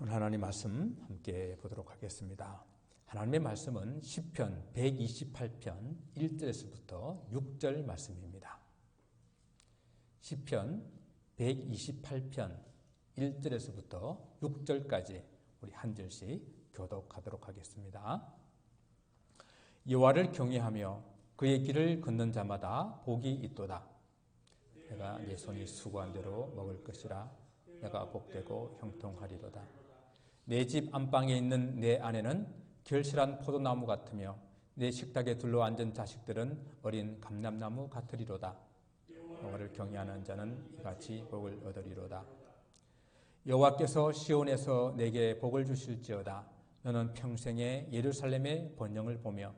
오늘 하나님 말씀 함께 보도록 하겠습니다. 하나님의 말씀은 시편 128편 1절에서부터 6절 말씀입니다. 시편 128편 1절에서부터 6절까지 우리 한 절씩 교독하도록 하겠습니다. 여호와를 경외하며 그의 길을 걷는 자마다 복이 있도다. 내가 내 손이 수고한 대로 먹을 것이라. 내가 복되고 형통하리로다. 내 집 안방에 있는 내 아내는 결실한 포도나무 같으며 내 식탁에 둘러앉은 자식들은 어린 감람나무 같으리로다. 여호와를 경외하는 자는 이같이 복을 얻으리로다. 여호와께서 시온에서 내게 복을 주실지어다. 너는 평생에 예루살렘의 번영을 보며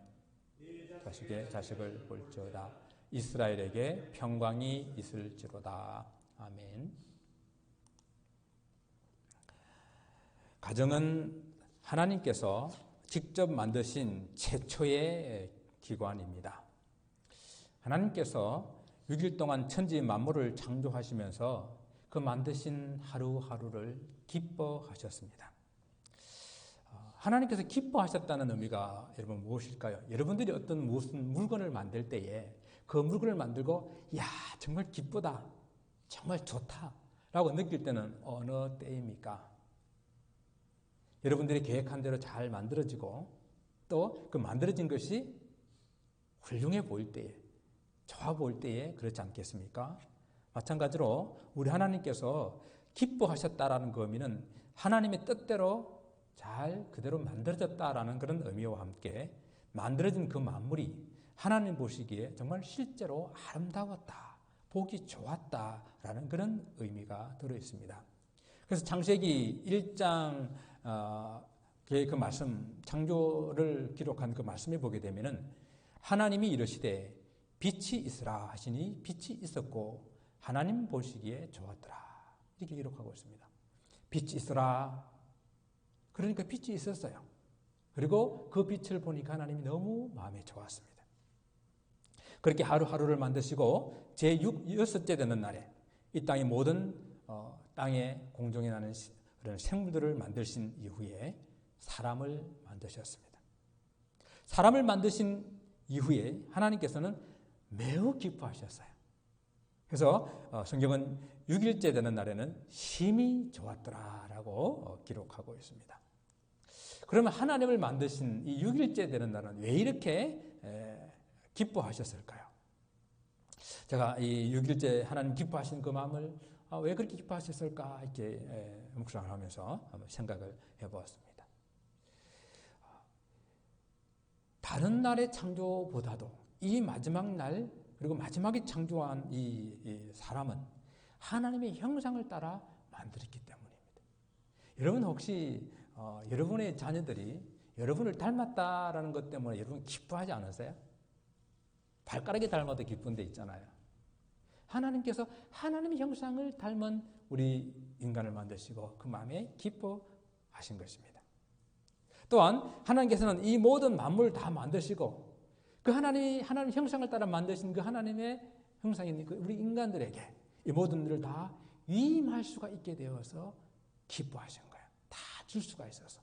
자식의 자식을 볼지어다. 이스라엘에게 평강이 있을지로다. 아멘. 가정은 하나님께서 직접 만드신 최초의 기관입니다. 하나님께서 6일 동안 천지 만물을 창조하시면서 그 만드신 하루하루를 기뻐하셨습니다. 하나님께서 기뻐하셨다는 의미가 여러분 무엇일까요? 여러분들이 무슨 물건을 만들 때에 그 물건을 만들고 야 정말 기쁘다, 정말 좋다 라고 느낄 때는 어느 때입니까? 여러분들이 계획한 대로 잘 만들어지고 또 그 만들어진 것이 훌륭해 보일 때에, 좋아 보일 때에 그렇지 않겠습니까? 마찬가지로 우리 하나님께서 기뻐하셨다라는 그 의미는 하나님의 뜻대로 잘 그대로 만들어졌다라는 그런 의미와 함께 만들어진 그 만물이 하나님 보시기에 정말 실제로 아름다웠다, 보기 좋았다라는 그런 의미가 들어있습니다. 그래서 창세기 1장 그 말씀, 창조를 기록한 그 말씀에 보게 되면은 하나님이 이르시되 빛이 있으라 하시니 빛이 있었고 하나님 보시기에 좋았더라. 이렇게 기록하고 있습니다. 빛이 있으라. 그러니까 빛이 있었어요. 그리고 그 빛을 보니까 하나님이 너무 마음에 좋았습니다. 그렇게 하루하루를 만드시고 제6째 되는 날에 이 땅의 모든 땅에 공중에 나는 그런 생물들을 만드신 이후에 사람을 만드셨습니다. 사람을 만드신 이후에 하나님께서는 매우 기뻐하셨어요. 그래서 성경은 6일째 되는 날에는 심히 좋았더라라고 기록하고 있습니다. 그러면 하나님을 만드신 이 6일째 되는 날은 왜 이렇게 기뻐하셨을까요? 제가 이 6일째 하나님 기뻐하신 그 마음을 왜 그렇게 기뻐하셨을까 이렇게 묵상을 하면서 한번 생각을 해보았습니다. 다른 날의 창조보다도 이 마지막 날 그리고 마지막에 창조한 이 사람은 하나님의 형상을 따라 만들었기 때문입니다. 여러분 혹시 여러분의 자녀들이 여러분을 닮았다라는 것 때문에 여러분 기뻐하지 않으세요? 발가락이 닮아도 기쁜 데 있잖아요. 하나님께서 하나님의 형상을 닮은 우리 인간을 만드시고 그 마음에 기뻐하신 것입니다. 또한 하나님께서는 이 모든 만물을 다 만드시고 그 하나님 형상을 따라 만드신 그 하나님의 형상인 우리 인간들에게 이 모든 일을 다 위임할 수가 있게 되어서 기뻐하신 거예요. 다 줄 수가 있어서.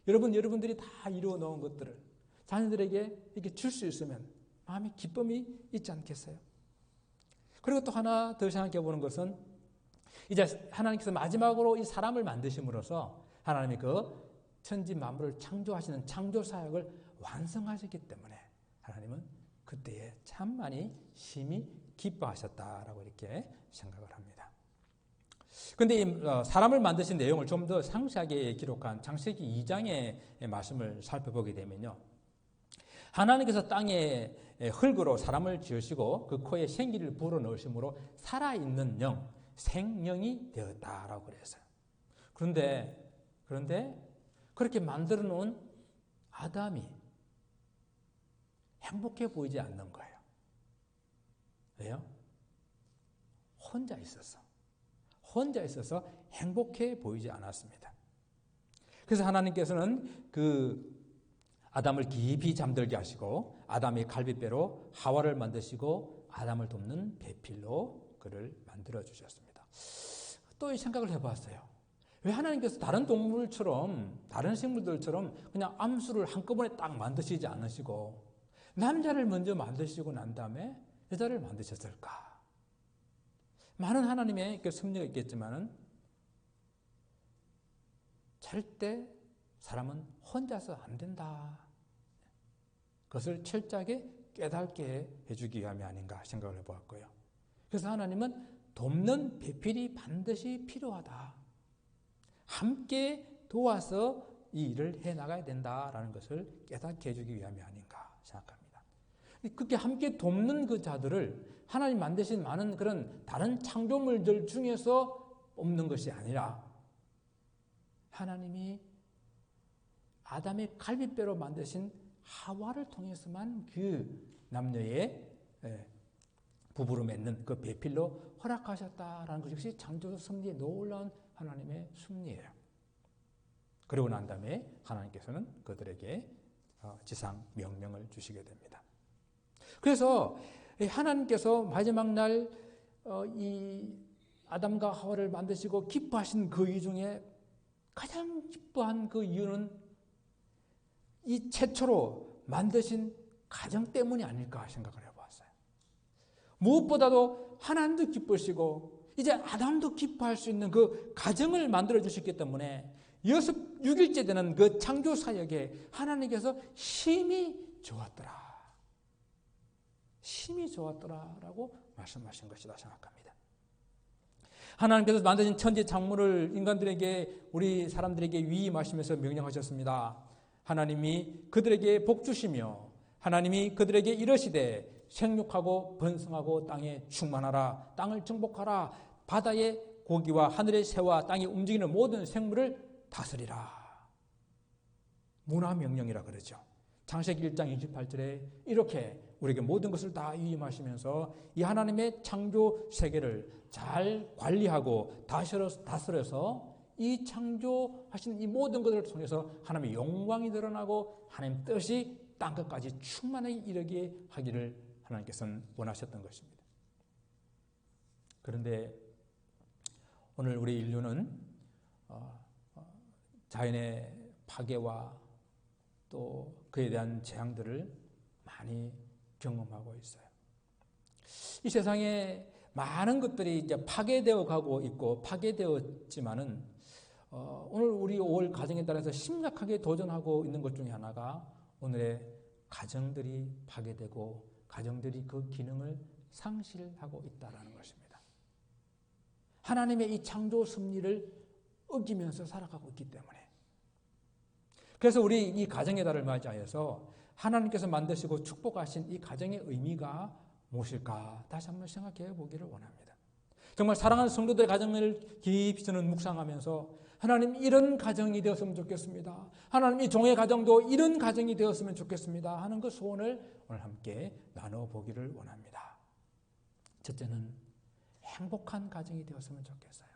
여러분들이 다 이루어 놓은 것들을 자녀들에게 이렇게 줄 수 있으면 마음에 기쁨이 있지 않겠어요? 그리고 또 하나 더 생각해 보는 것은 이제 하나님께서 마지막으로 이 사람을 만드심으로써 하나님이 그 천지 만물을 창조하시는 창조 사역을 완성하셨기 때문에 하나님은 그때에 참 많이 심히 기뻐하셨다라고 이렇게 생각을 합니다. 그런데 이 사람을 만드신 내용을 좀 더 상세하게 기록한 창세기 2장의 말씀을 살펴보게 되면요. 하나님께서 땅에 흙으로 사람을 지으시고 그 코에 생기를 불어넣으심으로 살아있는 영, 생명이 되었다라고 그랬어요. 그런데 그렇게 만들어 놓은 아담이 행복해 보이지 않는 거예요. 왜요? 혼자 있어서 행복해 보이지 않았습니다. 그래서 하나님께서는 그 아담을 깊이 잠들게 하시고 아담의 갈빗배로 하와를 만드시고 아담을 돕는 배필로 그를 만들어 주셨습니다. 또 이 생각을 해봤어요. 왜 하나님께서 다른 동물처럼, 다른 생물들처럼 그냥 암수를 한꺼번에 딱 만드시지 않으시고 남자를 먼저 만드시고 난 다음에 여자를 만드셨을까? 많은 하나님의 섭리가 있겠지만은 절대 사람은 혼자서 안 된다. 그것을 철저하게 깨닫게 해주기 위함이 아닌가 생각을 해보았고요. 그래서 하나님은 돕는 배필이 반드시 필요하다. 함께 도와서 이 일을 해나가야 된다라는 것을 깨닫게 해주기 위함이 아닌가 생각합니다. 그렇게 함께 돕는 그 자들을 하나님 만드신 많은 그런 다른 창조물들 중에서 뽑는 것이 아니라 하나님이 아담의 갈비뼈로 만드신 하와를 통해서만 그 남녀의 부부로 맺는 그 배필로 허락하셨다라는 것 역시 창조 섭리의 놀라운 하나님의 섭리예요. 그러고 난 다음에 하나님께서는 그들에게 지상 명령을 주시게 됩니다. 그래서 하나님께서 마지막 날 이 아담과 하와를 만드시고 기뻐하신 그 이유 중에 가장 기뻐한 그 이유는 이 최초로 만드신 가정 때문이 아닐까 생각을 해봤어요. 무엇보다도 하나님도 기쁘시고 이제 아담도 기뻐할 수 있는 그 가정을 만들어 주셨기 때문에 6일째 되는 그 창조 사역에 하나님께서 심히 좋았더라. 심히 좋았더라라고 말씀하신 것이다 생각합니다. 하나님께서 만드신 천지 창조를 인간들에게, 우리 사람들에게 위임하시면서 명령하셨습니다. 하나님이 그들에게 복 주시며 하나님이 그들에게 이르시되 생육하고 번성하고 땅에 충만하라, 땅을 정복하라, 바다의 고기와 하늘의 새와 땅에 움직이는 모든 생물을 다스리라. 문화 명령이라 그러죠. 창세기 1장 28절에 이렇게 우리에게 모든 것을 다 위임하시면서 이 하나님의 창조 세계를 잘 관리하고 다스려서 이 창조하신 이 모든 것들을 통해서 하나님의 영광이 드러나고 하나님 뜻이 땅끝까지 충만하게 이르게 하기를 하나님께서는 원하셨던 것입니다. 그런데 오늘 우리 인류는 자연의 파괴와 또 그에 대한 재앙들을 많이 경험하고 있어요. 이 세상에 많은 것들이 이제 파괴되어 가고 있고 파괴되었지만은 오늘 우리 5월 가정에 따라서 심각하게 도전하고 있는 것 중에 하나가 오늘의 가정들이 파괴되고 가정들이 그 기능을 상실하고 있다는 것입니다. 하나님의 이 창조 섭리를 어기면서 살아가고 있기 때문에. 그래서 우리 이 가정의 달을 맞이하여서 하나님께서 만드시고 축복하신 이 가정의 의미가 무엇일까 다시 한번 생각해 보기를 원합니다. 정말 사랑하는 성도들의 가정을 깊이 저는 묵상하면서 하나님 이런 가정이 되었으면 좋겠습니다. 하나님 이 종의 가정도 이런 가정이 되었으면 좋겠습니다 하는 그 소원을 오늘 함께 나눠보기를 원합니다. 첫째는 행복한 가정이 되었으면 좋겠어요.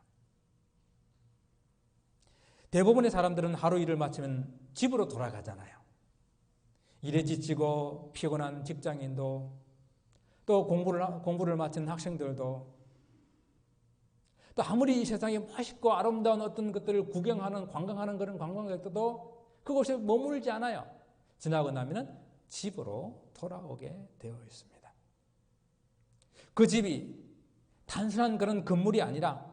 대부분의 사람들은 하루 일을 마치면 집으로 돌아가잖아요. 일에 지치고 피곤한 직장인도 또 공부를 마친 학생들도 또 아무리 이 세상에 멋있고 아름다운 어떤 것들을 구경하는 관광하는 그런 관광객들도 그곳에 머물지 않아요. 지나고 나면 집으로 돌아오게 되어 있습니다. 그 집이 단순한 그런 건물이 아니라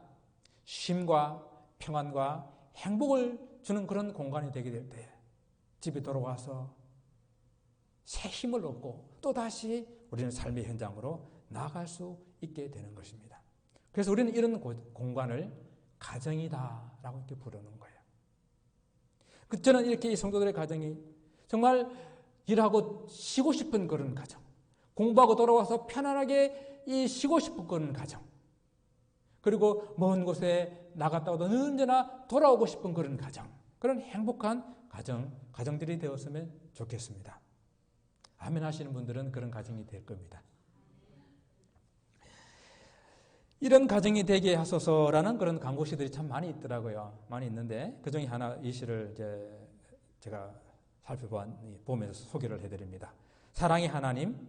쉼과 평안과 행복을 주는 그런 공간이 되게 될 때 집에 돌아와서 새 힘을 얻고 또다시 우리는 삶의 현장으로 나아갈 수 있게 되는 것입니다. 그래서 우리는 이런 공간을 가정이다라고 이렇게 부르는 거예요. 저는 이렇게 이 성도들의 가정이 정말 일하고 쉬고 싶은 그런 가정, 공부하고 돌아와서 편안하게 쉬고 싶은 그런 가정, 그리고 먼 곳에 나갔다가도 언제나 돌아오고 싶은 그런 가정, 그런 행복한 가정들이 되었으면 좋겠습니다. 아멘 하시는 분들은 그런 가정이 될 겁니다. 이런 가정이 되게 하소서라는 그런 간구시들이 참 많이 있더라고요. 많이 있는데 그 중에 하나 이 시를 제가 살펴보면서 소개를 해드립니다. 사랑의 하나님,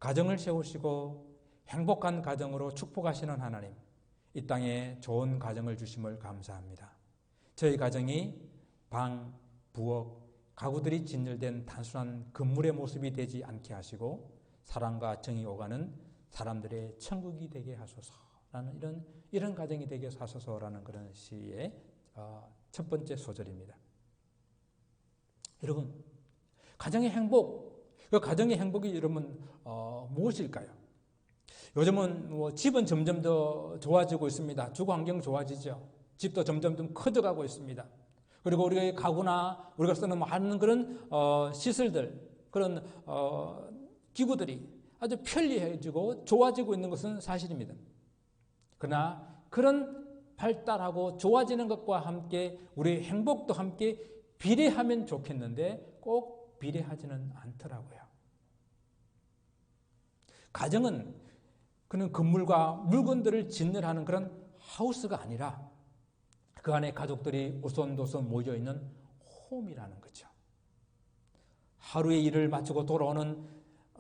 가정을 세우시고 행복한 가정으로 축복하시는 하나님, 이 땅에 좋은 가정을 주심을 감사합니다. 저희 가정이 방, 부엌, 가구들이 진열된 단순한 건물의 모습이 되지 않게 하시고 사랑과 정이 오가는 사람들의 천국이 되게 하소서라는 이런 가정이 되게 하소서라는 그런 시의 첫 번째 소절입니다. 여러분, 가정의 행복, 그 가정의 행복이 여러분 무엇일까요? 요즘은 집은 점점 더 좋아지고 있습니다. 주거 환경 좋아지죠. 집도 점점 더 커져가고 있습니다. 그리고 우리가 가구나 우리가 쓰는 많은 그런 시설들, 그런 기구들이 아주 편리해지고 좋아지고 있는 것은 사실입니다. 그러나 그런 발달하고 좋아지는 것과 함께 우리의 행복도 함께 비례하면 좋겠는데 꼭 비례하지는 않더라고요. 가정은 그런 건물과 물건들을 진열하는 그런 하우스가 아니라 그 안에 가족들이 오손도손 모여있는 홈이라는 거죠. 하루의 일을 마치고 돌아오는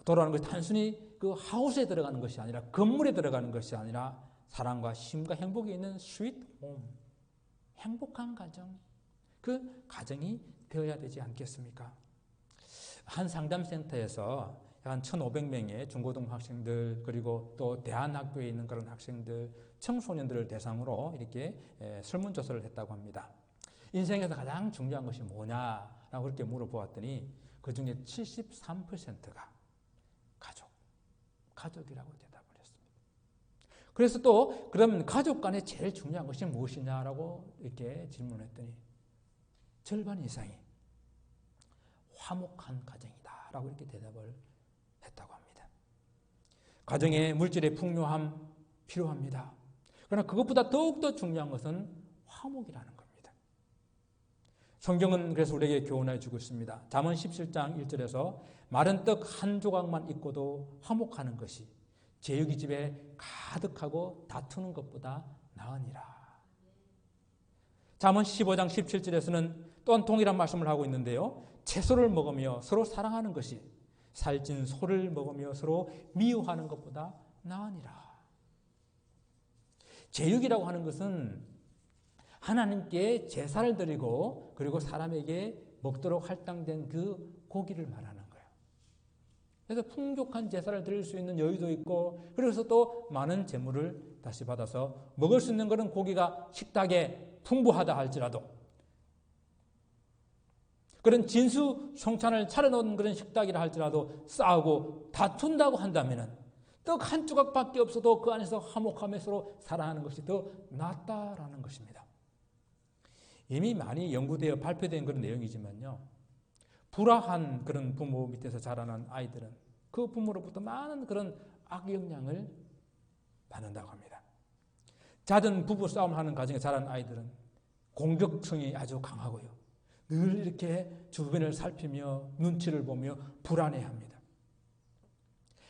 것이 단순히 그 하우스에 들어가는 것이 아니라 건물에 들어가는 것이 아니라 사랑과 쉼과 행복이 있는 스윗 홈, 행복한 가정, 그 가정이 되어야 되지 않겠습니까? 한 상담센터에서 한 1,500명의 중고등학생들 그리고 또 대안학교에 있는 그런 학생들, 청소년들을 대상으로 이렇게 설문조사를 했다고 합니다. 인생에서 가장 중요한 것이 뭐냐라고 그렇게 물어보았더니 그 중에 73%가 가족이라고 대답을 했습니다. 그래서 또 그러면 가족 간에 제일 중요한 것이 무엇이냐라고 이렇게 질문했더니 절반 이상이 화목한 가정이다라고 이렇게 대답을 했다고 합니다. 가정의 물질의 풍요함 필요합니다. 그러나 그것보다 더욱더 중요한 것은 화목이라는 겁니다. 성경은 그래서 우리에게 교훈해 주고 있습니다. 잠언 17장 1절에서 마른 떡 한 조각만 있고도 화목하는 것이 제육이 집에 가득하고 다투는 것보다 나으니라. 잠언 15장 17절에서는 또한 동일한 말씀을 하고 있는데요. 채소를 먹으며 서로 사랑하는 것이 살찐 소를 먹으며 서로 미워하는 것보다 나으니라. 제육이라고 하는 것은 하나님께 제사를 드리고 그리고 사람에게 먹도록 할당된 그 고기를 말하는 거예요. 그래서 풍족한 제사를 드릴 수 있는 여유도 있고 그래서 또 많은 재물을 다시 받아서 먹을 수 있는 그런 고기가 식탁에 풍부하다 할지라도 그런 진수성찬을 차려놓은 그런 식탁이라 할지라도 싸우고 다툰다고 한다면 떡 한 조각밖에 없어도 그 안에서 화목하며 서로 사랑하는 것이 더 낫다라는 것입니다. 이미 많이 연구되어 발표된 그런 내용이지만요. 불화한 그런 부모 밑에서 자라난 아이들은 그 부모로부터 많은 그런 악영향을 받는다고 합니다. 잦은 부부싸움을 하는 가정에 자란 아이들은 공격성이 아주 강하고요. 늘 이렇게 주변을 살피며 눈치를 보며 불안해합니다.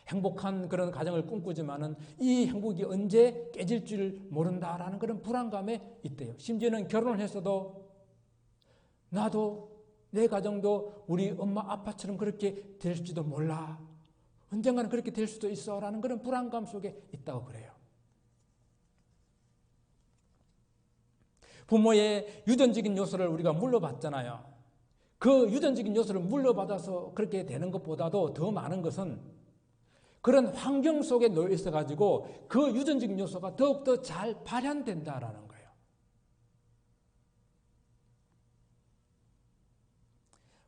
행복한 그런 가정을 꿈꾸지만은 이 행복이 언제 깨질 줄 모른다라는 그런 불안감에 있대요. 심지어는 결혼을 했어도 나도 내 가정도 우리 엄마 아빠처럼 그렇게 될지도 몰라. 언젠가는 그렇게 될 수도 있어 라는 그런 불안감 속에 있다고 그래요. 부모의 유전적인 요소를 우리가 물려받잖아요. 그 유전적인 요소를 물려받아서 그렇게 되는 것보다도 더 많은 것은 그런 환경 속에 놓여 있어가지고 그 유전적인 요소가 더욱더 잘 발현된다라는 거예요.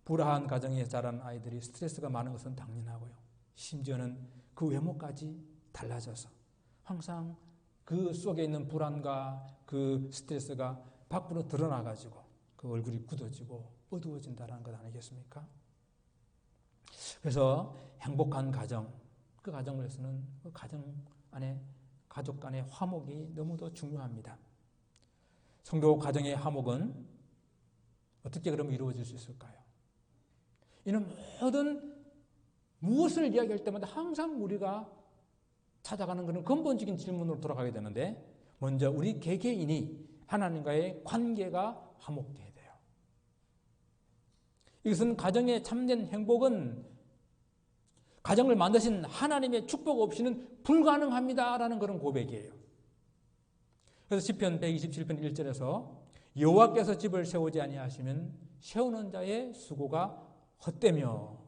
불화한 가정에 자란 아이들이 스트레스가 많은 것은 당연하고요. 심지어는 그 외모까지 달라져서 항상 그 속에 있는 불안과 그 스트레스가 밖으로 드러나가지고 그 얼굴이 굳어지고 어두워진다는 것 아니겠습니까? 그래서 행복한 가정, 그 가정을 위해서는 그 가정 안에 가족 간의 화목이 너무도 중요합니다. 성도 가정의 화목은 어떻게 그러면 이루어질 수 있을까요? 이는 모든 무엇을 이야기할 때마다 항상 우리가 찾아가는 그런 근본적인 질문으로 돌아가게 되는데 먼저 우리 개개인이 하나님과의 관계가 화목돼야 돼요. 이것은 가정의 참된 행복은 가정을 만드신 하나님의 축복 없이는 불가능합니다라는 그런 고백이에요. 그래서 시편 127편 1절에서 여호와께서 집을 세우지 아니하시면 세우는 자의 수고가 헛되며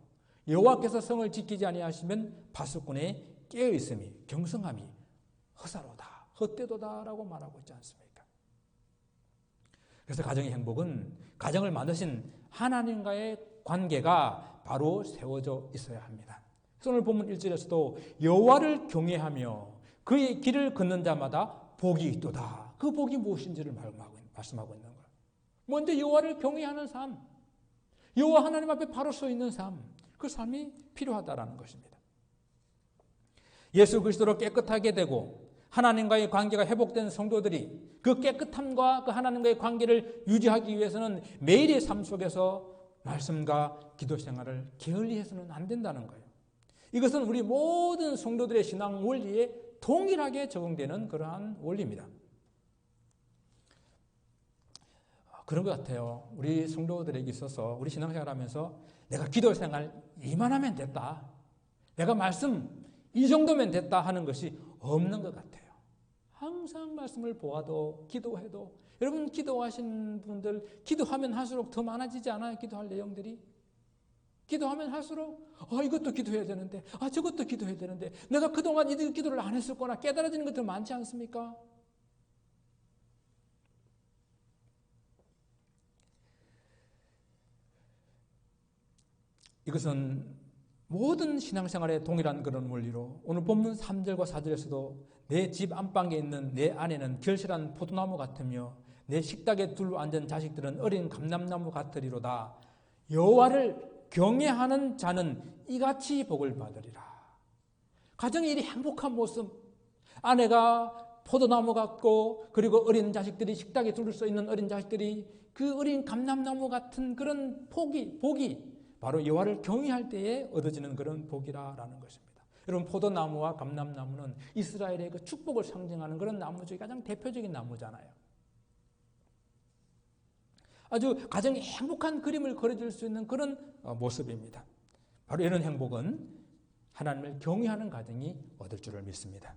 여호와께서 성을 지키지 아니하시면 바수꾼의 깨어있음이 경성함이 허사로다 헛되도다라고 말하고 있지 않습니까? 그래서 가정의 행복은 가정을 만드신 하나님과의 관계가 바로 세워져 있어야 합니다. 오늘 본문 1절에서도 여호와를 경외하며 그의 길을 걷는 자마다 복이 있도다. 그 복이 무엇인지를 말씀하고 있는 거예요. 먼저 여호와를 경외하는 삶, 여호와 하나님 앞에 바로 서 있는 삶, 그 삶이 필요하다라는 것입니다. 예수 그리스도로 깨끗하게 되고 하나님과의 관계가 회복된 성도들이 그 깨끗함과 그 하나님과의 관계를 유지하기 위해서는 매일의 삶 속에서 말씀과 기도 생활을 게을리해서는 안 된다는 거예요. 이것은 우리 모든 성도들의 신앙 원리에 동일하게 적용되는 그러한 원리입니다. 그런 것 같아요. 우리 성도들에게 있어서 우리 신앙생활 하면서 내가 기도 생활 이만하면 됐다. 내가 말씀 이 정도면 됐다 하는 것이 없는 것 같아요. 항상 말씀을 보아도 기도해도 여러분 기도하신 분들 기도하면 할수록 더 많아지지 않아요? 기도할 내용들이? 기도하면 할수록 이것도 기도해야 되는데 저것도 기도해야 되는데 내가 그동안 이 기도를 안 했을 거나 깨달아지는 것들 많지 않습니까? 이것은 모든 신앙생활에 동일한 그런 원리로 오늘 본문 3절과 4절에서도 내 집 안방에 있는 내 아내는 결실한 포도나무 같으며 내 식탁에 둘러앉은 자식들은 어린 감람나무 같으리로다. 여호와를 경외하는 자는 이같이 복을 받으리라. 가정의 이 행복한 모습, 아내가 포도나무 같고 그리고 어린 자식들이 식탁에 둘러서 있는 어린 자식들이 그 어린 감람나무 같은 그런 복이 바로 여호와를 경외할 때에 얻어지는 그런 복이라는 것입니다. 여러분 포도나무와 감람나무는 이스라엘의 그 축복을 상징하는 그런 나무 중에 가장 대표적인 나무잖아요. 아주 가정에 행복한 그림을 그려줄 수 있는 그런 모습입니다. 바로 이런 행복은 하나님을 경외하는 가정이 얻을 줄을 믿습니다.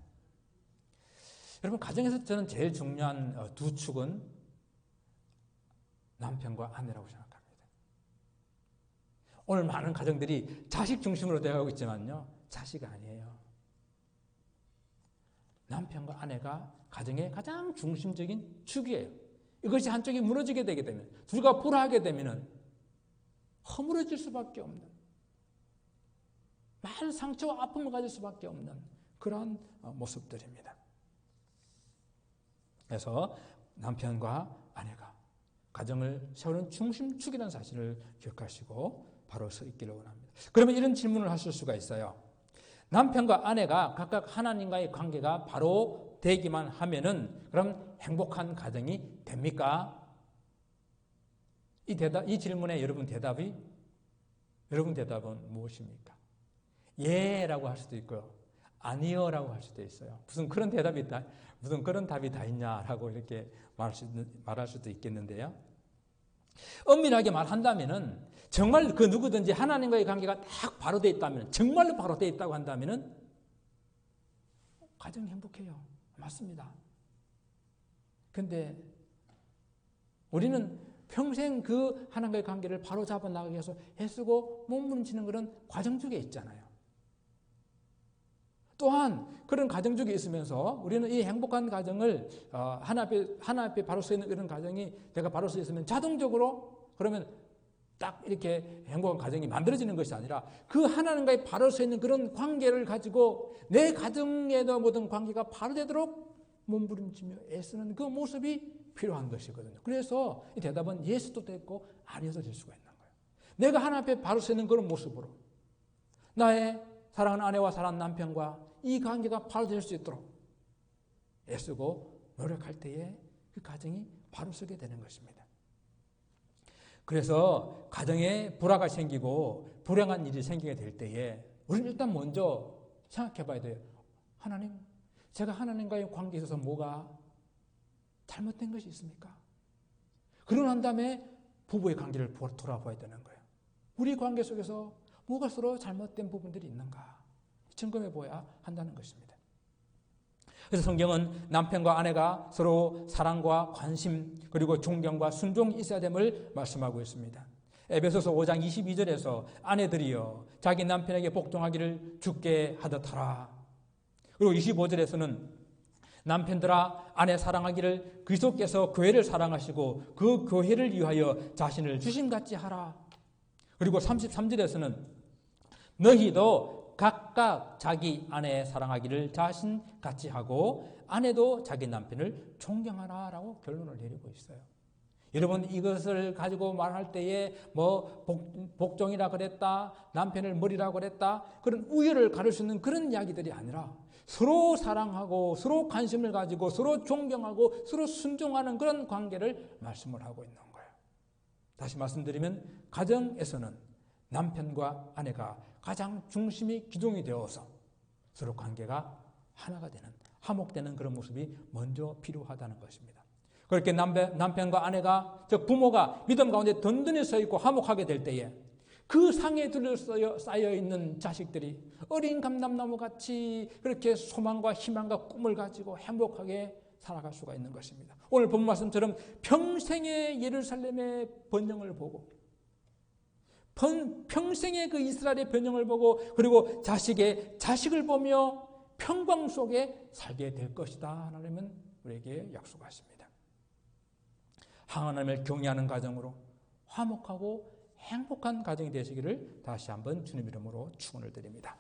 여러분 가정에서 저는 제일 중요한 두 축은 남편과 아내라고 생각합니다. 오늘 많은 가정들이 자식 중심으로 되어가고 있지만요. 자식 아니에요. 남편과 아내가 가정의 가장 중심적인 축이에요. 이것이 한쪽이 무너지게 되게 되면 둘과 불화하게 되면 허물어질 수밖에 없는 많은 상처와 아픔을 가질 수밖에 없는 그런 모습들입니다. 그래서 남편과 아내가 가정을 세우는 중심축이라는 사실을 기억하시고 바로 서 있기를 원합니다. 그러면 이런 질문을 하실 수가 있어요. 남편과 아내가 각각 하나님과의 관계가 바로 되기만 하면은 그럼 행복한 가정이 됩니까? 이 질문에 여러분 대답은 무엇입니까? 예라고 할 수도 있고요. 아니요라고 할 수도 있어요. 무슨 그런 답이 다 있냐라고 이렇게 말할 수도 있겠는데요. 엄밀하게 말한다면은 정말 그 누구든지 하나님과의 관계가 딱 바로 되어 있다면 정말로 바로 되어 있다고 한다면은 가정이 행복해요. 맞습니다. 근데 우리는 평생 그 하나님과의 관계를 바로 잡아 나가기 위해서 애쓰고 몸부림치는 그런 과정 중에 있잖아요. 또한 그런 가정 중에 있으면서 우리는 이 행복한 가정을 하나 앞에 바로 서 있는 이런 가정이 내가 바로 서 있으면 자동적으로 그러면 딱 이렇게 행복한 가정이 만들어지는 것이 아니라 그 하나님과의 바로 서 있는 그런 관계를 가지고 내 가정에도 모든 관계가 바로 되도록 몸부림치며 애쓰는 그 모습이 필요한 것이거든요. 그래서 이 대답은 예수도 됐고 아니어도 될 수가 있는 거예요. 내가 하나님 앞에 바로 서 있는 그런 모습으로 나의 사랑하는 아내와 사랑하는 남편과 이 관계가 바로 될 수 있도록 애쓰고 노력할 때에 그 가정이 바로 서게 되는 것입니다. 그래서 가정에 불화가 생기고 불행한 일이 생기게 될 때에 우리는 일단 먼저 생각해 봐야 돼요. 하나님, 제가 하나님과의 관계에 있어서 뭐가 잘못된 것이 있습니까? 그러고 난 다음에 부부의 관계를 돌아봐야 되는 거예요. 우리 관계 속에서 뭐가 서로 잘못된 부분들이 있는가 점검해 보아야 한다는 것입니다. 그래서 성경은 남편과 아내가 서로 사랑과 관심 그리고 존경과 순종이 있어야 됨을 말씀하고 있습니다. 에베소서 5장 22절에서 아내들이여 자기 남편에게 복종하기를 주께 하듯 하라. 그리고 25절에서는 남편들아 아내 사랑하기를 그리스도께서 교회를 사랑하시고 그 교회를 위하여 자신을 주심같이 하라. 그리고 33절에서는 너희도 각각 자기 아내 사랑하기를 자신같이 하고 아내도 자기 남편을 존경하라 라고 결론을 내리고 있어요. 여러분 이것을 가지고 말할 때에 뭐 복종이라 그랬다, 남편을 머리라 그랬다, 그런 우열을 가릴 수 있는 그런 이야기들이 아니라 서로 사랑하고 서로 관심을 가지고 서로 존경하고 서로 순종하는 그런 관계를 말씀을 하고 있는 거예요. 다시 말씀드리면 가정에서는 남편과 아내가 가장 중심이 기둥이 되어서 서로 관계가 하나가 되는, 화목되는 그런 모습이 먼저 필요하다는 것입니다. 그렇게 남편과 아내가, 즉 부모가 믿음 가운데 든든히 서 있고 화목하게 될 때에 그 상에 둘러싸여 있는 자식들이 어린 감람나무 같이 그렇게 소망과 희망과 꿈을 가지고 행복하게 살아갈 수가 있는 것입니다. 오늘 본 말씀처럼 평생의 예루살렘의 번영을 보고 평생의 그 이스라엘의 번영을 보고 그리고 자식을 보며 평강 속에 살게 될 것이다. 하나님은 우리에게 약속하십니다. 하나님을 경외하는 가정으로 화목하고 행복한 가정이 되시기를 다시 한번 주님 이름으로 축원을 드립니다.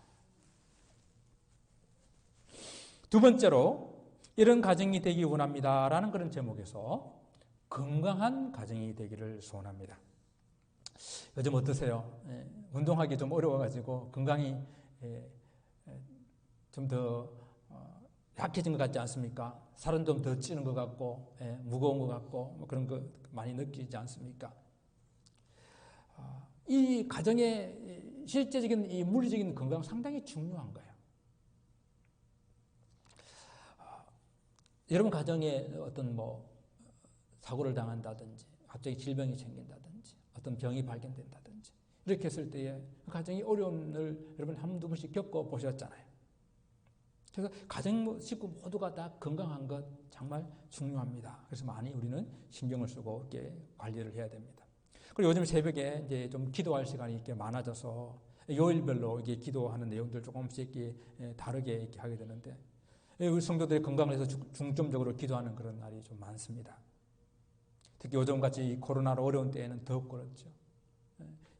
두 번째로 이런 가정이 되기 원합니다라는 그런 제목에서 건강한 가정이 되기를 소원합니다. 요즘 어떠세요? 운동하기 좀 어려워가지고 건강이 좀 더 약해진 것 같지 않습니까? 살은 좀 더 찌는 것 같고 무거운 것 같고 뭐 그런 거 많이 느끼지 않습니까? 이 가정의 실제적인 이 물리적인 건강 상당히 중요한 거예요. 여러분 가정에 어떤 뭐 사고를 당한다든지 갑자기 질병이 생긴다든지 어떤 병이 발견된다든지 이렇게 했을 때에 그 가정이 어려움을 여러분 한두 번씩 겪어보셨잖아요. 그래서 가정 식구 모두가 다 건강한 것 정말 중요합니다. 그래서 많이 우리는 신경을 쓰고 이렇게 관리를 해야 됩니다. 그리고 요즘 새벽에 이제 좀 기도할 시간이 이렇게 많아져서 요일별로 이게 기도하는 내용들 조금씩 이렇게 다르게 이렇게 하게 되는데 우리 성도들의 건강을 위해서 중점적으로 기도하는 그런 날이 좀 많습니다. 특히 요즘같이 코로나로 어려운 때에는 더욱 그렇죠.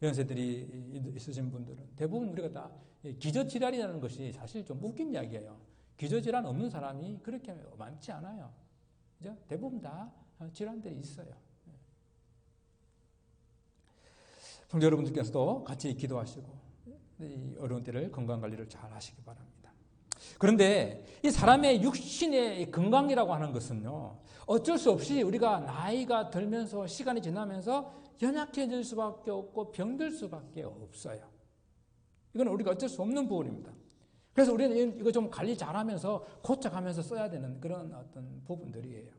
연세들이 있으신 분들은 대부분 우리가 다 기저질환이라는 것이 사실 좀 웃긴 이야기예요. 기저질환 없는 사람이 그렇게 많지 않아요. 그죠? 대부분 다 질환들이 있어요. 성도 여러분들께서도 같이 기도하시고 이 어려운 때를 건강관리를 잘 하시기 바랍니다. 그런데 이 사람의 육신의 건강이라고 하는 것은요, 어쩔 수 없이 우리가 나이가 들면서 시간이 지나면서 연약해질 수밖에 없고 병들 수밖에 없어요. 이건 우리가 어쩔 수 없는 부분입니다. 그래서 우리는 이거 좀 관리 잘하면서 고쳐가면서 써야 되는 그런 어떤 부분들이에요.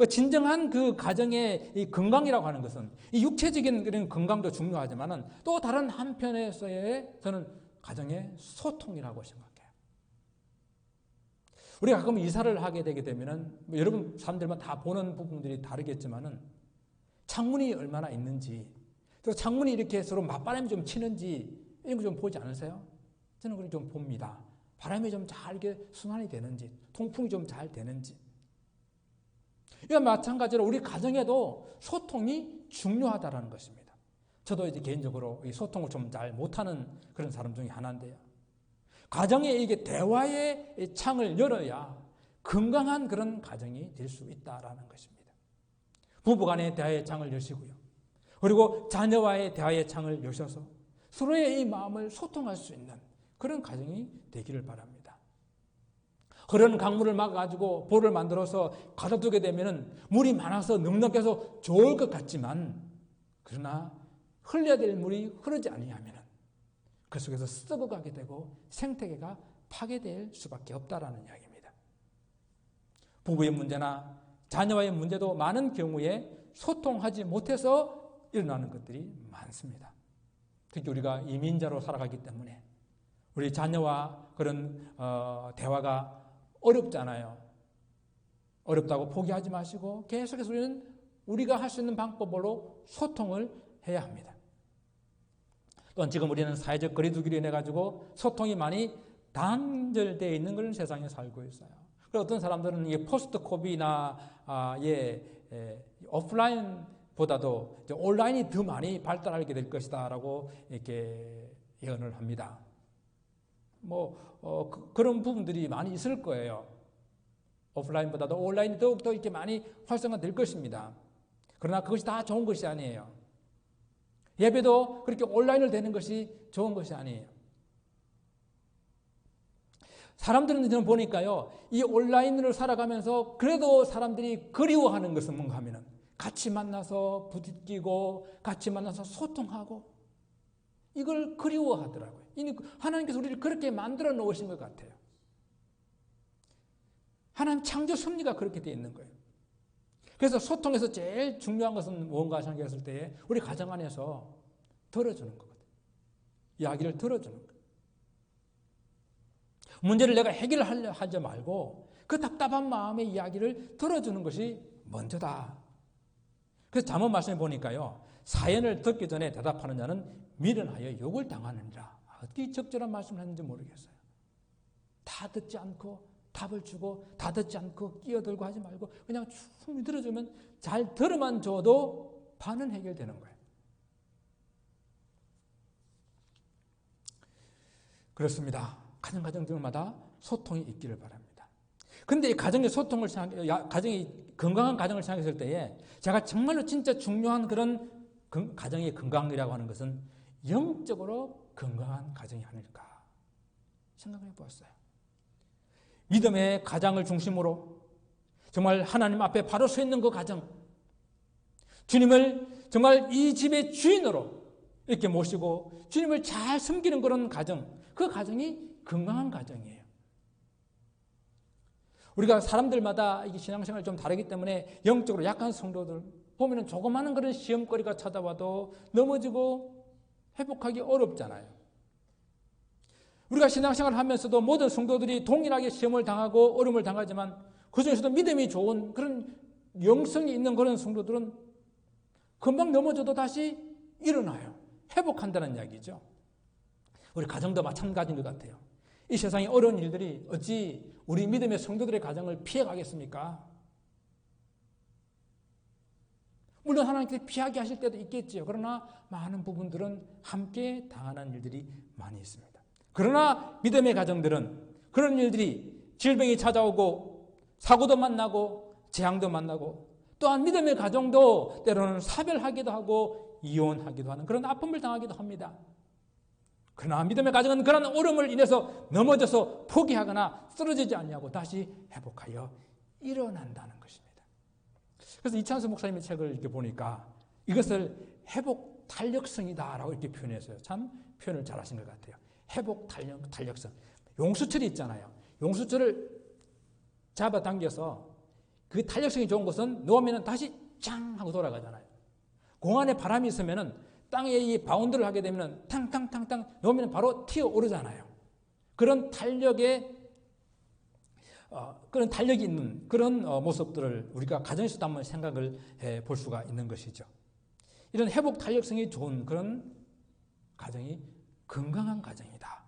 진정한 그 가정의 이 건강이라고 하는 것은 이 육체적인 그런 건강도 중요하지만은 또 다른 한편에서의 저는 가정의 소통이라고 생각해요. 우리가 가끔 이사를 하게 되게 되면은 뭐 여러분 사람들만 다 보는 부분들이 다르겠지만은 창문이 얼마나 있는지 또 창문이 이렇게 서로 맞바람이 좀 치는지 이런 거 좀 보지 않으세요? 저는 그걸 좀 봅니다. 바람이 좀 잘 이렇게 순환이 되는지 통풍이 좀 잘 되는지. 이와 마찬가지로 우리 가정에도 소통이 중요하다는 것입니다. 저도 이제 개인적으로 이 소통을 좀 잘 못하는 그런 사람 중에 하나인데요. 가정에 이게 대화의 창을 열어야 건강한 그런 가정이 될 수 있다라는 것입니다. 부부간의 대화의 창을 여시고요. 그리고 자녀와의 대화의 창을 여셔서 서로의 이 마음을 소통할 수 있는 그런 가정이 되기를 바랍니다. 흐르는 강물을 막아가지고 볼을 만들어서 가둬두게 되면 물이 많아서 넉넉해서 좋을 것 같지만 그러나 흘려야 될 물이 흐르지 아니하면 그 속에서 썩어가게 되고 생태계가 파괴될 수밖에 없다라는 이야기입니다. 부부의 문제나 자녀와의 문제도 많은 경우에 소통하지 못해서 일어나는 것들이 많습니다. 특히 우리가 이민자로 살아가기 때문에 우리 자녀와 그런 대화가 어렵잖아요. 어렵다고 포기하지 마시고 계속해서 우리는 우리가 할 수 있는 방법으로 소통을 해야 합니다. 또한 지금 우리는 사회적 거리두기로 인해 가지고 소통이 많이 단절되어 있는 그런 세상에 살고 있어요. 그리고 어떤 사람들은 이 포스트 코비나 오프라인보다도 온라인이 더 많이 발달하게 될 것이다라고 이렇게 예언을 합니다. 그런 부분들이 많이 있을 거예요. 오프라인보다도 온라인이 더욱더 이렇게 많이 활성화될 것입니다. 그러나 그것이 다 좋은 것이 아니에요. 예배도 그렇게 온라인을 되는 것이 좋은 것이 아니에요. 사람들은 저는 보니까요, 이 온라인으로 살아가면서 그래도 사람들이 그리워하는 것은 뭔가 하면은 같이 만나서 부딪히고 같이 만나서 소통하고 이걸 그리워하더라고요. 하나님께서 우리를 그렇게 만들어 놓으신 것 같아요. 하나님 창조 섭리가 그렇게 되어 있는 거예요. 그래서 소통에서 제일 중요한 것은 무언가 생각했을 때에 우리 가정 안에서 들어주는 거거든요. 이야기를 들어주는 거예요. 문제를 내가 해결하려 하지 말고 그 답답한 마음의 이야기를 들어주는 것이 먼저다. 그래서 잠언 말씀에 보니까요, 사연을 듣기 전에 대답하는 자는 미련하여 욕을 당하느니라. 어떻게 적절한 말씀을 했는지 모르겠어요. 다 듣지 않고 답을 주고 다 듣지 않고 끼어들고 하지 말고 그냥 충분히 들어주면 잘 들어만 줘도 반은 해결되는 거예요. 그렇습니다. 가정들마다 소통이 있기를 바랍니다. 그런데 이 가정의 소통을 가정이 건강한 가정을 생각했을 때에 제가 정말로 진짜 중요한 그런 가정의 건강이라고 하는 것은 영적으로 건강한 가정이 아닐까 생각해 보았어요. 믿음의 가장을 중심으로 정말 하나님 앞에 바로 서 있는 그 가정, 주님을 정말 이 집의 주인으로 이렇게 모시고 주님을 잘 섬기는 그런 가정, 그 가정이 건강한 가정이에요. 우리가 사람들마다 이게 신앙생활이 좀 다르기 때문에 영적으로 약한 성도들 보면은 조그마한 그런 시험거리가 찾아와도 넘어지고 회복하기 어렵잖아요. 우리가 신앙생활을 하면서도 모든 성도들이 동일하게 시험을 당하고 어려움을 당하지만 그중에서도 믿음이 좋은 그런 영성이 있는 그런 성도들은 금방 넘어져도 다시 일어나요. 회복한다는 이야기죠. 우리 가정도 마찬가지인 것 같아요. 이 세상의 어려운 일들이 어찌 우리 믿음의 성도들의 가정을 피해가겠습니까? 물론 하나님께서 피하게 하실 때도 있겠지요. 그러나 많은 부분들은 함께 당하는 일들이 많이 있습니다. 그러나 믿음의 가정들은 그런 일들이 질병이 찾아오고 사고도 만나고 재앙도 만나고 또한 믿음의 가정도 때로는 사별하기도 하고 이혼하기도 하는 그런 아픔을 당하기도 합니다. 그러나 믿음의 가정은 그런 어려움을 인해서 넘어져서 포기하거나 쓰러지지 않냐고 다시 회복하여 일어난다는 것입니다. 그래서 이찬수 목사님의 책을 이렇게 보니까 이것을 회복 탄력성이다라고 이렇게 표현했어요. 참 표현을 잘하신 것 같아요. 회복 탄력성. 용수철이 있잖아요. 용수철을 잡아당겨서 그 탄력성이 좋은 것은 놓으면 다시 짱 하고 돌아가잖아요. 공안에 바람이 있으면 땅에 이 바운드를 하게 되면 탕탕탕탕 놓으면 바로 튀어오르잖아요. 그런 탄력이 있는 그런 모습들을 우리가 가정에서도 한번 생각을 해볼 수가 있는 것이죠. 이런 회복 탄력성이 좋은 그런 가정이 건강한 가정이다.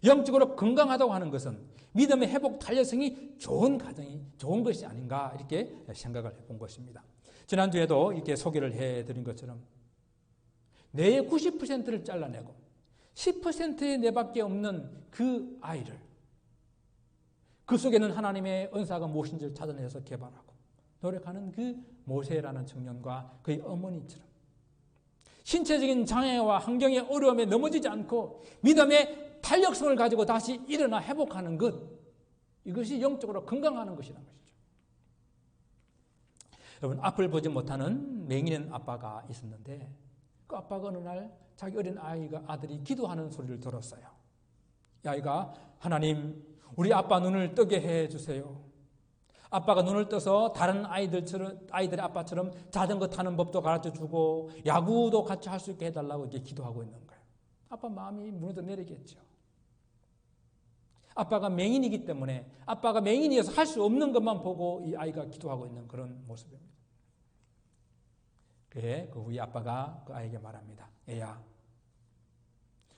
영적으로 건강하다고 하는 것은 믿음의 회복 탄력성이 좋은 가정이 좋은 것이 아닌가 이렇게 생각을 해본 것입니다. 지난주에도 이렇게 소개를 해드린 것처럼 뇌의 90%를 잘라내고 10%의 뇌밖에 없는 그 아이를 그 속에는 하나님의 은사가 무엇인지를 찾아내서 개발하고 노력하는 그 모세라는 청년과 그의 어머니처럼 신체적인 장애와 환경의 어려움에 넘어지지 않고 믿음의 탄력성을 가지고 다시 일어나 회복하는 것, 이것이 영적으로 건강하는 것이라는 것이죠. 여러분, 앞을 보지 못하는 맹인한 아빠가 있었는데 그 아빠가 어느 날 자기 어린 아들이 기도하는 소리를 들었어요. 이 아이가 하나님, 우리 아빠 눈을 뜨게 해주세요. 아빠가 눈을 떠서 다른 아이들의 아빠처럼 자전거 타는 법도 가르쳐주고 야구도 같이 할 수 있게 해달라고 이렇게 기도하고 있는 거예요. 아빠 마음이 무너져 내리겠죠. 아빠가 맹인이기 때문에 아빠가 맹인이어서 할 수 없는 것만 보고 이 아이가 기도하고 있는 그런 모습입니다. 그래, 그 후에 아빠가 그 아이에게 말합니다. 애야,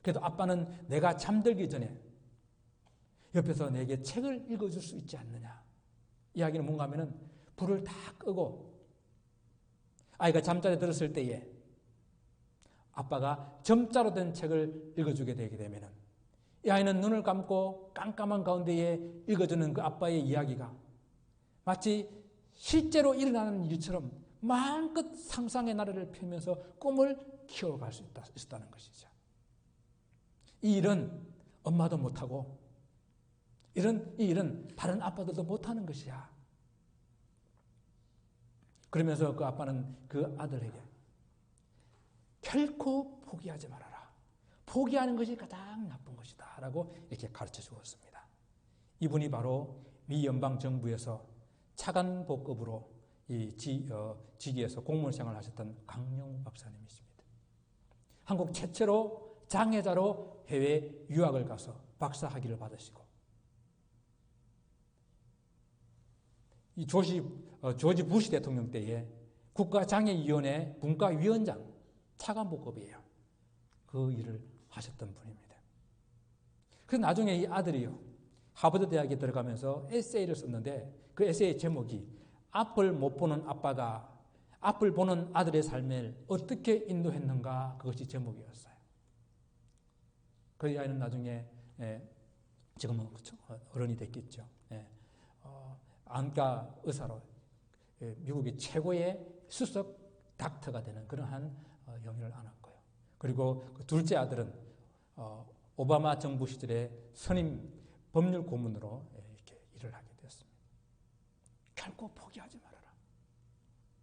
그래도 아빠는 내가 잠들기 전에 옆에서 내게 책을 읽어줄 수 있지 않느냐. 이야기는 뭔가 하면은 불을 다 끄고 아이가 잠자리에 들었을 때에 아빠가 점자로 된 책을 읽어주게 되게 되면은 이 아이는 눈을 감고 깜깜한 가운데에 읽어주는 그 아빠의 이야기가 마치 실제로 일어나는 일처럼 마음껏 상상의 나래를 펴면서 꿈을 키워갈 수 있다는 것이죠. 이 일은 엄마도 못하고 이 일은 다른 아빠들도 못하는 것이야. 그러면서 그 아빠는 그 아들에게 결코 포기하지 말아라. 포기하는 것이 가장 나쁜 것이다. 라고 이렇게 가르쳐 주었습니다. 이분이 바로 미 연방정부에서 차관복급으로 이 직위에서 공무원 생활을 하셨던 강영우 박사님이십니다. 한국 최초로 장애자로 해외 유학을 가서 박사 학위를 받으시고 이 조지 부시 대통령 때에 국가장애위원회 분과위원장 차관복급이에요. 그 일을 하셨던 분입니다. 그래서 나중에 이 아들이요 하버드 대학에 들어가면서 에세이를 썼는데 그 에세이 제목이 앞을 못 보는 아빠가 앞을 보는 아들의 삶을 어떻게 인도했는가, 그것이 제목이었어요. 그 아이는 나중에 지금은 어른이 됐겠죠. 안과 의사로 미국의 최고의 수석 닥터가 되는 그러한 영예를 안았고요. 그리고 그 둘째 아들은 오바마 정부 시절에 선임 법률 고문으로 이렇게 일을 하게 되었습니다. 결코 포기하지 말아라.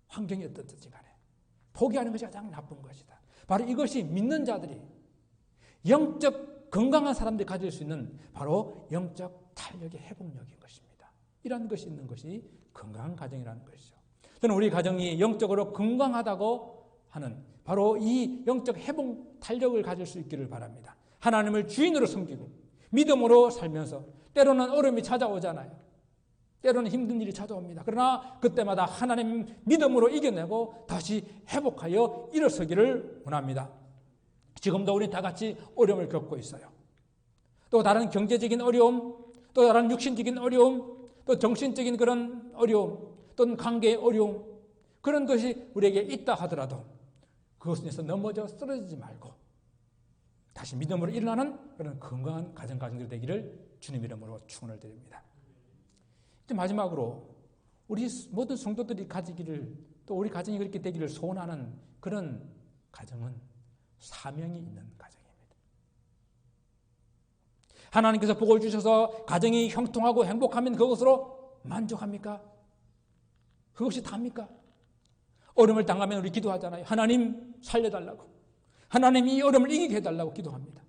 환경이 어떻든지 간에 포기하는 것이 가장 나쁜 것이다. 바로 이것이 믿는 자들이 영적 건강한 사람들이 가질 수 있는 바로 영적 탄력의 회복력인 것입니다. 이런 것이 있는 것이 건강한 가정이라는 것이죠. 저는 우리 가정이 영적으로 건강하다고 하는 바로 이 영적 회복 탄력을 가질 수 있기를 바랍니다. 하나님을 주인으로 섬기고 믿음으로 살면서 때로는 어려움이 찾아오잖아요. 때로는 힘든 일이 찾아옵니다. 그러나 그때마다 하나님 믿음으로 이겨내고 다시 회복하여 일어서기를 원합니다. 지금도 우리 다 같이 어려움을 겪고 있어요. 또 다른 경제적인 어려움, 또 다른 육신적인 어려움, 또 정신적인 그런 어려움, 또는 관계의 어려움, 그런 것이 우리에게 있다 하더라도 그것에서 넘어져 쓰러지지 말고 다시 믿음으로 일어나는 그런 건강한 가정들이 되기를 주님 이름으로 축원을 드립니다. 이제 마지막으로 우리 모든 성도들이 가지기를, 또 우리 가정이 그렇게 되기를 소원하는 그런 가정은 사명이 있는 가정입니다. 하나님께서 복을 주셔서 가정이 형통하고 행복하면 그것으로 만족합니까? 그것이 답니까? 어려움을 당하면 우리 기도하잖아요. 하나님 살려달라고, 하나님 이 어려움을 이기게 해달라고 기도합니다.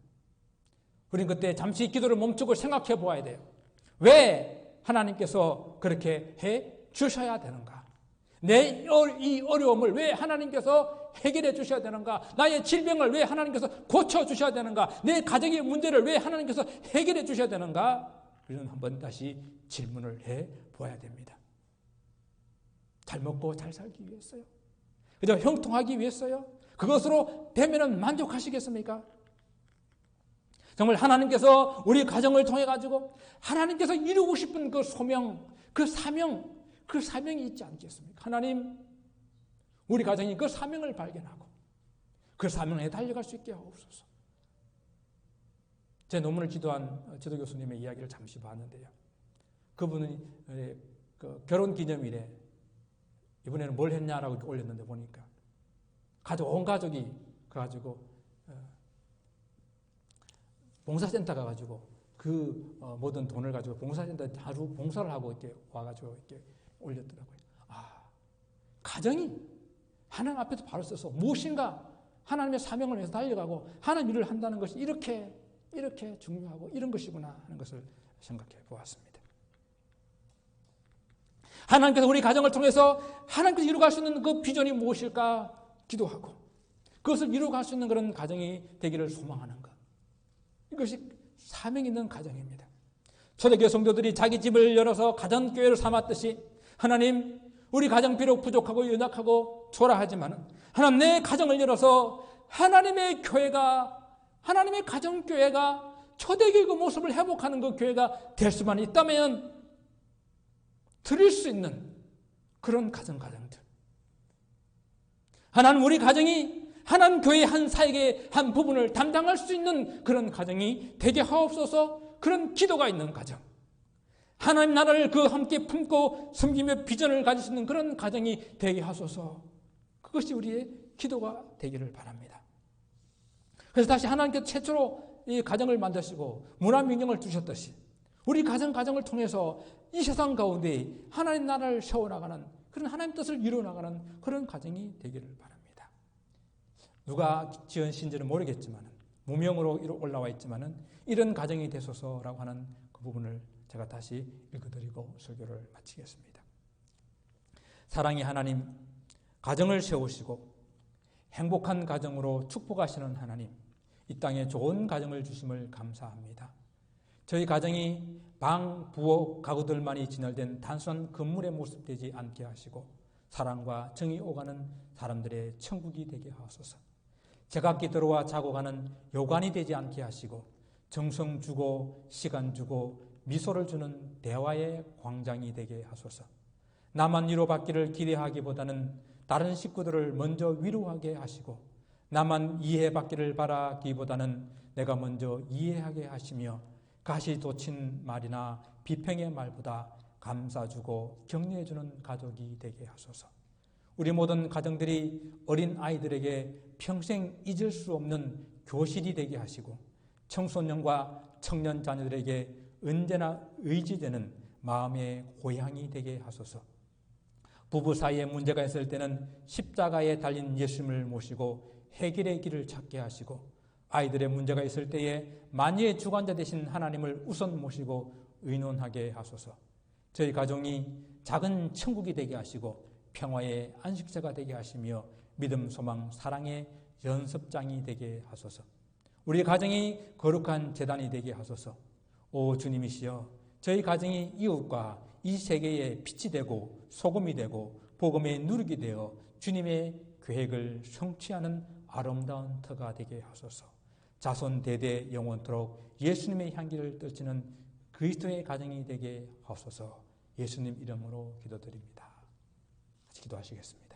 우리는 그때 잠시 기도를 멈추고 생각해 보아야 돼요. 왜 하나님께서 그렇게 해 주셔야 되는가? 내 이 어려움을 왜 하나님께서 해결해 주셔야 되는가? 나의 질병을 왜 하나님께서 고쳐 주셔야 되는가? 내 가정의 문제를 왜 하나님께서 해결해 주셔야 되는가? 우리는 한번 다시 질문을 해 보아야 됩니다. 잘 먹고 잘 살기 위해서요? 그저 형통하기 위해서요? 그것으로 되면은 만족하시겠습니까? 정말 하나님께서 우리 가정을 통해 가지고 하나님께서 이루고 싶은 그 소명, 그 사명, 그 사명이 있지 않겠습니까? 하나님, 우리 가정이 그 사명을 발견하고 그 사명에 달려갈 수 있게 하옵소서. 제 논문을 지도한 지도 교수님의 이야기를 잠시 봤는데요. 그분은 그 결혼 기념일에 이번에는 뭘 했냐라고 올렸는데 보니까 온 가족이 가가지고 봉사센터 가가지고 그 모든 돈을 가지고 봉사센터 하루 봉사를 하고 이렇게 와가지고 이렇게 올렸더라고요. 가정이 하나님 앞에서 바로 서서 무엇인가 하나님의 사명을 위해서 달려가고 하나님 일을 한다는 것이 이렇게 중요하고 이런 것이구나 하는 것을 생각해 보았습니다. 하나님께서 우리 가정을 통해서 하나님께서 이루어갈 수 있는 그 비전이 무엇일까 기도하고 그것을 이루어갈 수 있는 그런 가정이 되기를 소망하는 것. 이것이 사명 있는 가정입니다. 초대교회 성도들이 자기 집을 열어서 가정교회를 삼았듯이 하나님, 우리 가정 비록 부족하고 연약하고 초라하지만 하나님, 내 가정을 열어서 하나님의 교회가, 하나님의 가정교회가 초대교회 그 모습을 회복하는 그 교회가 될 수만 있다면 드릴 수 있는 그런 가정들, 하나님, 우리 가정이 하나님 교회의 한 사역의 한 부분을 담당할 수 있는 그런 가정이 되게 하옵소서. 그런 기도가 있는 가정, 하나님 나라를 그 함께 품고 섬기며 비전을 가질 수 있는 그런 가정이 되게 하소서. 그것이 우리의 기도가 되기를 바랍니다. 그래서 다시 하나님께서 최초로 이 가정을 만드시고 문화명령을 주셨듯이 우리 가정을 통해서 이 세상 가운데 하나님 나라를 세워나가는 그런 하나님 뜻을 이루어나가는 그런 가정이 되기를 바랍니다. 누가 지으신지는 모르겠지만 무명으로 올라와 있지만 이런 가정이 되소서라고 하는 그 부분을 제가 다시 읽어드리고 설교를 마치겠습니다. 사랑의 하나님, 가정을 세우시고 행복한 가정으로 축복하시는 하나님, 이 땅에 좋은 가정을 주심을 감사합니다. 저희 가정이 방, 부엌, 가구들만이 진열된 단순한 건물의 모습 되지 않게 하시고 사랑과 정이 오가는 사람들의 천국이 되게 하소서. 제각기 들어와 자고 가는 요관이 되지 않게 하시고 정성 주고 시간 주고 미소를 주는 대화의 광장이 되게 하소서. 나만 위로받기를 기대하기보다는 다른 식구들을 먼저 위로하게 하시고 나만 이해받기를 바라기보다는 내가 먼저 이해하게 하시며 가시 돋친 말이나 비평의 말보다 감싸주고 격려해주는 가족이 되게 하소서. 우리 모든 가정들이 어린 아이들에게 평생 잊을 수 없는 교실이 되게 하시고 청소년과 청년 자녀들에게 언제나 의지되는 마음의 고향이 되게 하소서. 부부 사이에 문제가 있을 때는 십자가에 달린 예수님을 모시고 해결의 길을 찾게 하시고 아이들의 문제가 있을 때에 만유의 주관자 되신 하나님을 우선 모시고 의논하게 하소서. 저희 가정이 작은 천국이 되게 하시고 평화의 안식처가 되게 하시며 믿음, 소망, 사랑의 연습장이 되게 하소서. 우리 가정이 거룩한 제단이 되게 하소서. 오 주님이시여, 저희 가정이 이웃과 이 세계의 빛이 되고 소금이 되고 복음의 누룩이 되어 주님의 계획을 성취하는 아름다운 터가 되게 하소서. 자손 대대 영원토록 예수님의 향기를 떨치는 그리스도의 가정이 되게 하소서. 예수님 이름으로 기도드립니다. 같이 기도하시겠습니다.